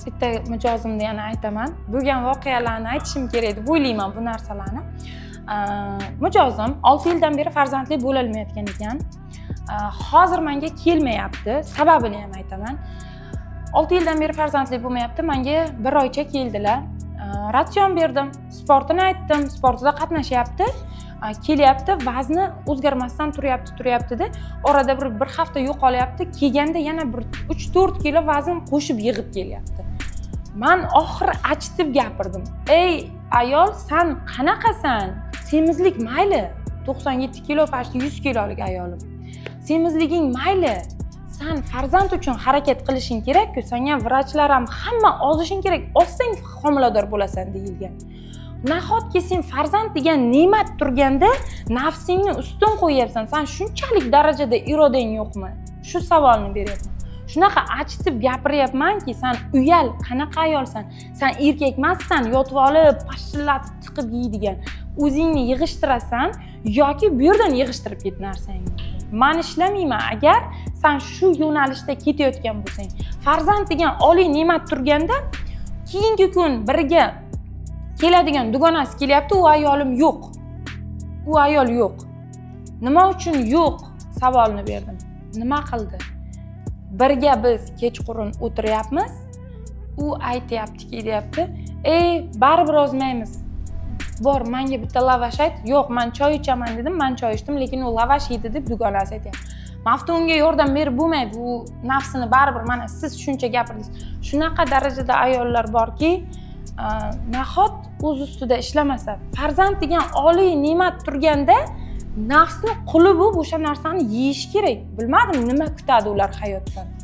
bitta mijozimni yana aytaman. Bo'lgan voqealarni aytishim kerak deb o'ylayman bu narsalarni. Mijozim 6 yildan beri farzandli bo'lolmayotgan ekan. Hozir menga kelmayapti. Sababini ham aytaman. 6 yildan beri farzandli bo'lmayapti. Menga 1 oycha keldilar. Ratsion berdim, sportini aytdim, sportida qatnashyapti. Kelyapti, vazni o'zgarmasdan turyapti-da, orada bir hafta yo'qolyapti, kelganda yana bir 3-4 kilo vazn qo'shib yig'ib kelyapti. Men oxiri achitib gapirdim. Ey ayol, sen qanaqasan? Semizlik mayli, 97 kilo, pashti 100 kilolik ayolim. Semizliging mayli. Sen farzand uchun harakat qilishing kerak-ku, senga vrachlar ham hamma ozishing kerak, ozsang homilador bo'lasan deyilgan. Nahotki sen farzand degan ne'mat turganda nafsingni ustun qo'yapsan, sen shunchalik darajada irodang yo'qmi? Shu savolni beryapman. Shunaqa achitib gapiryapmanki, sen uyal, qanaqa ayolsan? Sen erkak emassan, yotib olib, pashillatib tiqib yeydigan. O'zingni yig'ishtirasan yoki bu yerdan yig'ishtirib ket narsangni. Men ishlamayman agar sen shu yo'nalishda ketayotgan bo'lsang. Farzand degan oliy ne'mat turganda, keyingi kun birga keladigan dugonasi kelyapti, u ayolim yo'q. U ayol yo'q. Nima uchun yo'q? Savolni berdim. Nima qildi? Birga biz kechqurun o'tiryapmiz. U aytayaptiki, deyapti, "Ey, baribir ozmaymiz. Bor, menga bitta lavash ayt." "Yo'q, men choy ichaman" dedim. Men choy ichdim, lekin u lavash yedi deb dugonasi aytayapti. Maftu unga yordam berib bo'lmaydi. U nafsini baribir, mana siz shuncha gapirdingiz. Shunaqa darajada ayollar borki, nahot o'z ustida ishlamasa, farzand degan oliy ne'mat turganda nafsni quli bo'lib o'sha narsani yeyish kerak. Bilmadim nima kutadi ular hayotdan.